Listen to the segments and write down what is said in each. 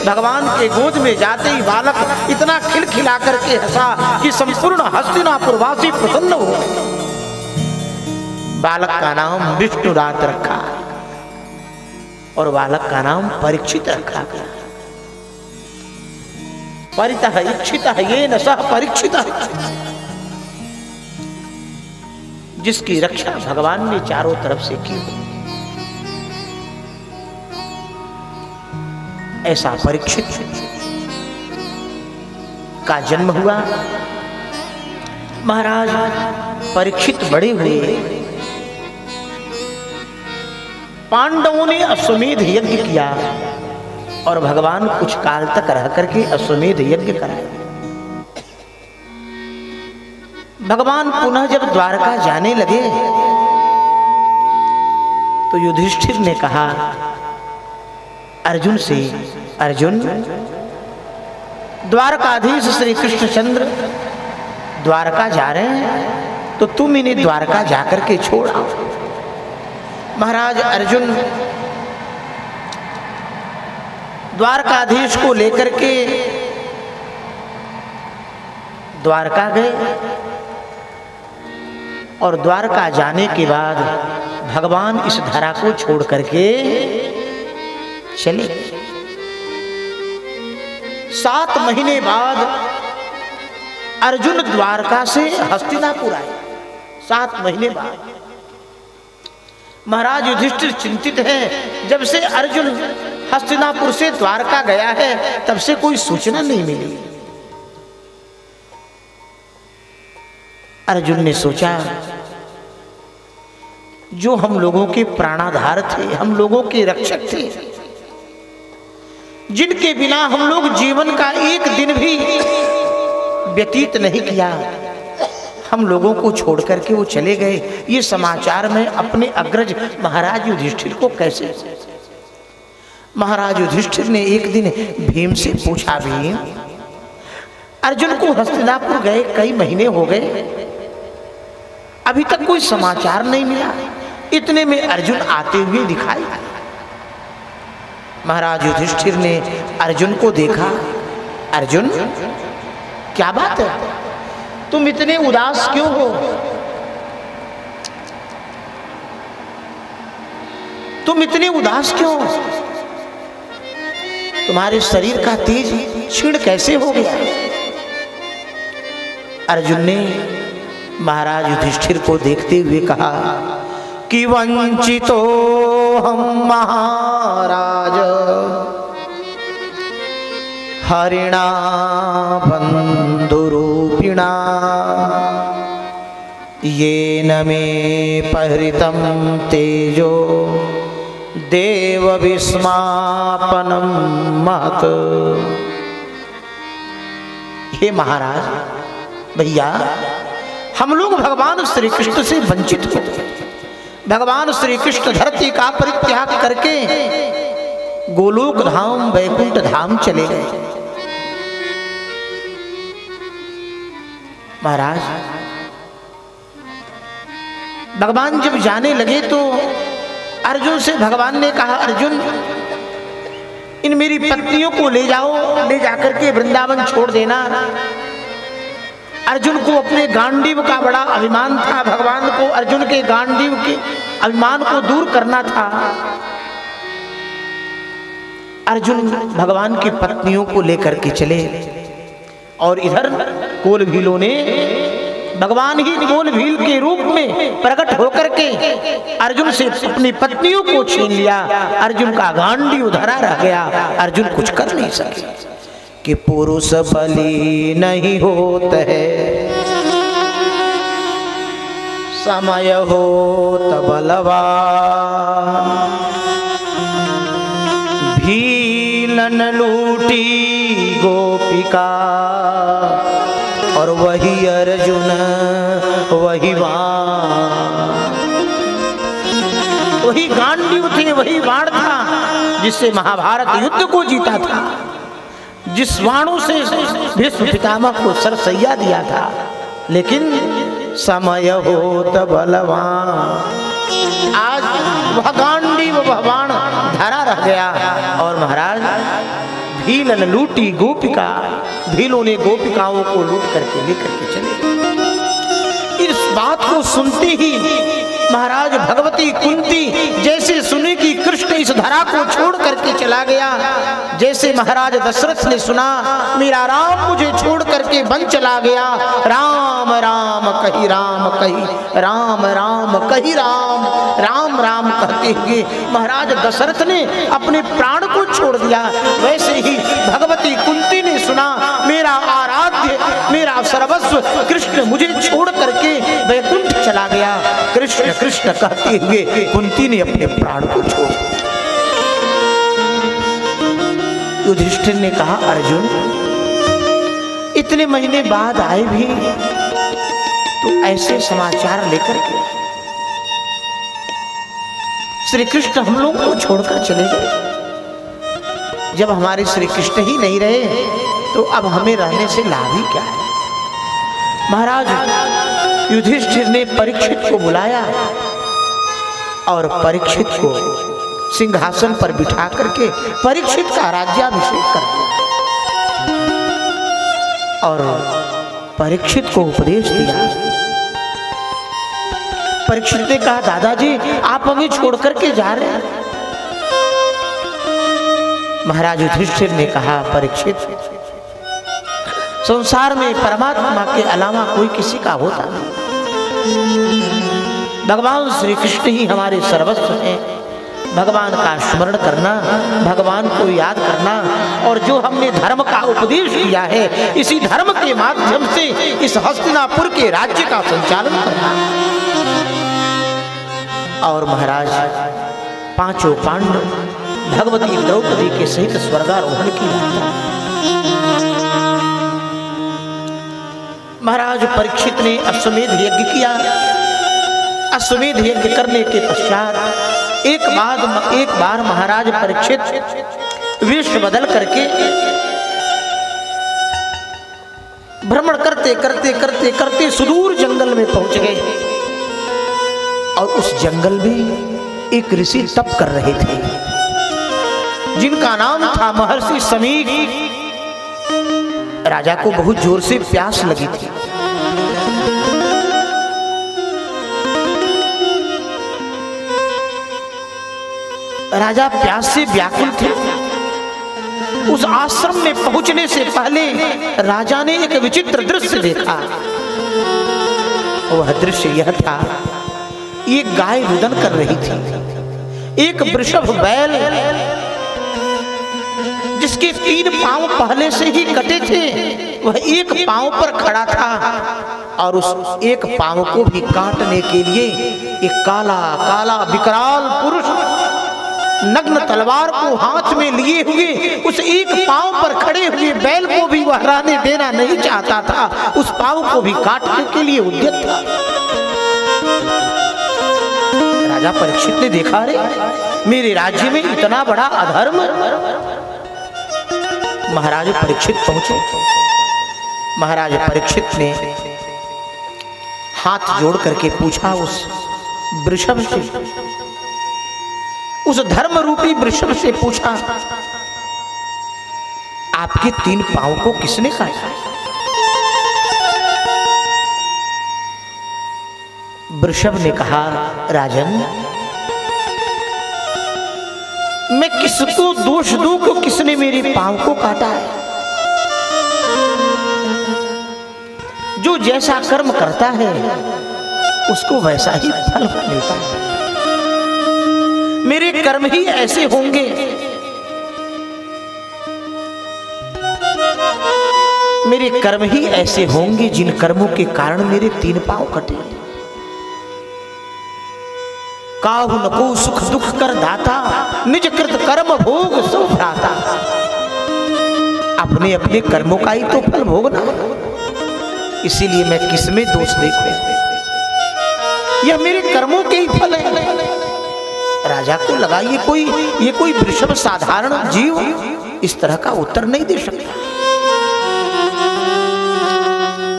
भगवान के गोद में जाते ही बालक इतना खिलखिला करके हंसा कि संपूर्ण हस्तिनापुरवासी प्रसन्न हो। बालक का नाम विष्णुनाथ रखा और बालक का नाम परीक्षित रखा गया। परितः इच्छितः येन सह परीक्षितः, जिसकी रक्षा भगवान ने चारों तरफ से की। ऐसा परीक्षित का जन्म हुआ। महाराज परीक्षित बड़े हुए। पांडवों ने अश्वमेध यज्ञ किया और भगवान कुछ काल तक रह करके अश्वमेध यज्ञ कराए। भगवान पुनः जब द्वारका जाने लगे तो युधिष्ठिर ने कहा अर्जुन से, अर्जुन, द्वारकाधीश श्री कृष्णचंद्र द्वारका जा रहे हैं तो तुम इन्हें द्वारका जाकर के छोड़ आओ। महाराज अर्जुन द्वारकाधीश को लेकर के द्वारका गए और द्वारका जाने के बाद भगवान इस धरा को छोड़ करके चले। 7 महीने बाद अर्जुन द्वारका से हस्तिनापुर आए। 7 महीने बाद महाराज युधिष्ठिर चिंतित हैं। जब से अर्जुन हस्तिनापुर से द्वारका गया है तब से कोई सूचना नहीं मिली। अर्जुन ने सोचा जो हम लोगों के प्राणाधार थे, हम लोगों के रक्षक थे, जिनके बिना हम लोग जीवन का एक दिन भी व्यतीत नहीं किया, हम लोगों को छोड़ करके वो चले गए। ये समाचार मैं अपने अग्रज महाराज युधिष्ठिर को कैसे। महाराज युधिष्ठिर ने एक दिन भीम से पूछा, भीम अर्जुन को हस्तिनापुर गए कई महीने हो गए, अभी तक कोई समाचार नहीं मिला। इतने में अर्जुन आते हुए दिखाई। महाराज युधिष्ठिर ने अर्जुन को देखा। अर्जुन क्या बात है, तुम इतने उदास क्यों हो? तुम इतने उदास क्यों? तुम्हारे शरीर का तेज क्षीण कैसे हो गया? अर्जुन ने महाराज युधिष्ठिर को देखते हुए कहा कि वंचितो हम महाराज हरिणा बंधुरूपिणा येन मे परिहृतं तेजो देव विस्मापनं महत्। हे महाराज भैया, हम लोग भगवान श्री कृष्ण से वंचित हो। भगवान श्री कृष्ण धरती का परित्याग करके गोलोक धाम वैकुंठ धाम चले गए। महाराज भगवान जब जाने लगे तो अर्जुन से भगवान ने कहा, अर्जुन इन मेरी पत्नियों को ले जाओ, ले जाकर के वृंदावन छोड़ देना। अर्जुन को अपने गांडीव का बड़ा अभिमान था। भगवान को अर्जुन के गांडीव के अभिमान को दूर करना था। अर्जुन भगवान की पत्नियों को लेकर के चले और इधर कोल भीलों ने भगवान ही कोल भील के रूप में प्रकट होकर के अर्जुन से अपनी पत्नियों को छीन लिया। अर्जुन का गांडीव धरा रह गया। अर्जुन कुछ कर नहीं सके कि पुरुष बलि नहीं होत है, समय होत बलवान। भीलन लूटी गोपिका और वही अर्जुन वही बाण। वही गांडीव थे, वही बाण था जिससे महाभारत युद्ध को जीता था, जिस बाणों से भीष्म पितामह को सरसैया दिया था। लेकिन समय होत बलवान, आज वह गांडीव वह बाण धरा रह गया और महाराज भीलन लूटी गोपिका, भीलों ने गोपिकाओं को लूट करके लेकर के चले। इस बात को सुनते ही महाराज भगवती कुंती जैसे सुने कि कृष्ण इस धरा को छोड़ करके चला गया, जैसे महाराज दशरथ ने सुना मेरा राम मुझे छोड़ करके वन चला गया, राम राम कही राम कही, राम राम कही राम, राम राम कहते हुए महाराज दशरथ ने अपने प्राण को छोड़ दिया, वैसे ही भगवती कुंती ने सुना मेरा आराध्य मेरा सर्वस्व कृष्ण मुझे छोड़ करके वैकुंठ चला गया, कृष्ण कृष्ण कहते हुए कुंती ने अपने प्राण को छोड़। युधिष्ठिर ने कहा अर्जुन इतने महीने बाद आए भी तो ऐसे समाचार लेकर के श्री कृष्ण हम लोग को छोड़कर चले गए। जब हमारे श्री कृष्ण ही नहीं रहे तो अब हमें रहने से लाभ ही क्या है। महाराज युधिष्ठिर ने परीक्षित को बुलाया और परीक्षित को सिंहासन पर बिठा करके परीक्षित का राज्याभिषेक कर दिया और परीक्षित को उपदेश दिया। परीक्षित ने कहा दादाजी आप हमें छोड़ करके जा रहे हैं। महाराज युधिष्ठिर ने कहा परीक्षित संसार में परमात्मा के अलावा कोई किसी का होता नहीं, भगवान श्री कृष्ण ही हमारे सर्वस्व हैं। भगवान का स्मरण करना, भगवान को याद करना और जो हमने धर्म का उपदेश दिया है इसी धर्म के माध्यम से इस हस्तिनापुर के राज्य का संचालन करना। और महाराज पांचों पांडव भगवती द्रौपदी के सहित स्वर्गारोहण किया। महाराज परीक्षित ने अश्वमेध यज्ञ किया। अश्वमेध यज्ञ करने के पश्चात एक बार महाराज परीक्षित वेश बदल करके भ्रमण करते करते करते करते सुदूर जंगल में पहुंच गए और उस जंगल में एक ऋषि तप कर रहे थे जिनका नाम था महर्षि समीक। राजा को बहुत जोर से प्यास लगी थी। राजा प्यास से व्याकुल थे। उस आश्रम में पहुंचने से पहले राजा ने एक विचित्र दृश्य देखा। वह दृश्य यह था, एक गाय रुदन कर रही थी। एक वृषभ बैल जिसके 3 पांव पहले से ही कटे थे वह एक पांव पर खड़ा था और उस एक पांव को भी काटने के लिए एक काला काला विकराल पुरुष नग्न तलवार को हाथ में लिए हुए उस एक पांव पर खड़े हुए बैल को भी वह रहने देना नहीं चाहता था, उस पांव को भी काटने के लिए उद्यत था। राजा परीक्षित ने देखा रे मेरे राज्य में इतना बड़ा अधर्म। महाराज परीक्षित पहुंचे। महाराज परीक्षित ने हाथ जोड़ करके पूछा उस वृषभ से, उस धर्म रूपी वृषभ से पूछा आपके 3 पांव को किसने काटा? वृषभ ने कहा राजन मैं किसको दोष दूं कि किसने मेरे पांव को काटा है। जो जैसा कर्म करता है उसको वैसा ही फल मिलता है। मेरे कर्म ही ऐसे होंगे, मेरे कर्म ही ऐसे होंगे जिन कर्मों के कारण मेरे 3 पांव कटे। काहु न को सुख दुख कर दाता, निज कृत कर्म भोग सो भ्राता। अपने अपने कर्मों का ही तो फल भोगना, इसीलिए मैं किसमें दोष देखूं? यह मेरे कर्मों के ही फल है। राजा को लगा ये कोई वृषभ साधारण जीव इस तरह का उत्तर नहीं दे सकता।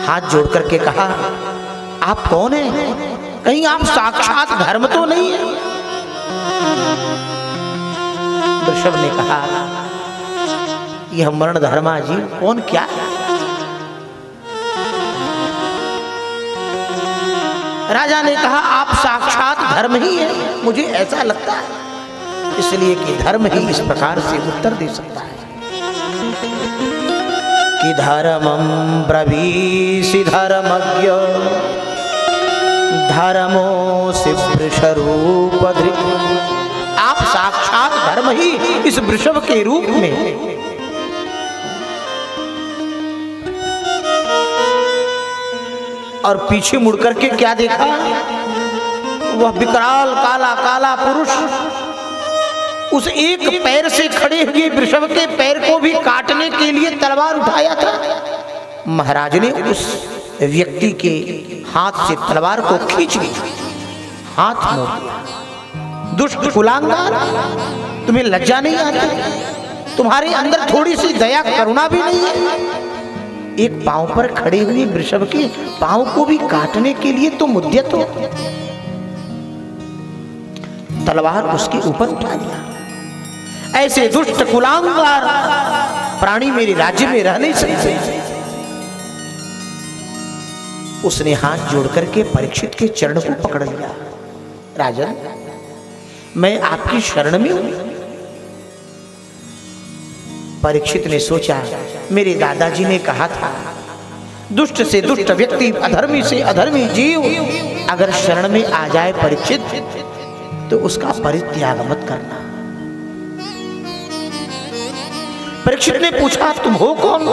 हाथ जोड़ करके कहा आप कौन हैं? कहीं आप साक्षात धर्म तो नहीं है? वृषभ ने कहा यह मरण धर्मा जीव कौन क्या है? राजा ने कहा आप साक्षात धर्म ही है, मुझे ऐसा लगता है, इसलिए कि धर्म ही इस प्रकार से उत्तर दे सकता है कि धर्मं ब्रवीषि धर्मज्ञ धर्मोऽसि वृषरूपधृक्। आप साक्षात धर्म ही इस वृषभ के रूप में और पीछे मुड़ करके क्या देखा? वह विकराल काला काला पुरुष उस एक पैर से खड़े हुए वृषभ के पैर को भी काटने के लिए तलवार उठाया था। महाराज ने उस व्यक्ति के हाथ से तलवार को खींच ली, हाथ मोड़ दिया। दुष्ट कुलांगार, तुम्हें लज्जा नहीं आती? तुम्हारे अंदर थोड़ी सी दया करुणा भी नहीं है? एक पांव पर खड़े हुए वृषभ के पांव को भी काटने के लिए तो मुद्यत हो। तलवार उसके ऊपर उठा लिया। ऐसे दुष्ट कुलांगार प्राणी मेरे राज्य में रह नहीं सकते। उसने हाथ जोड़ करके परीक्षित के चरण को पकड़ लिया। राजन, मैं आपकी शरण में हूं। परीक्षित ने सोचा, मेरे दादाजी ने कहा था दुष्ट से दुष्ट व्यक्ति, अधर्मी से अधर्मी जीव अगर शरण में आ जाए परीक्षित, तो उसका परित्याग मत करना। परीक्षित ने पूछा, तुम हो कौन?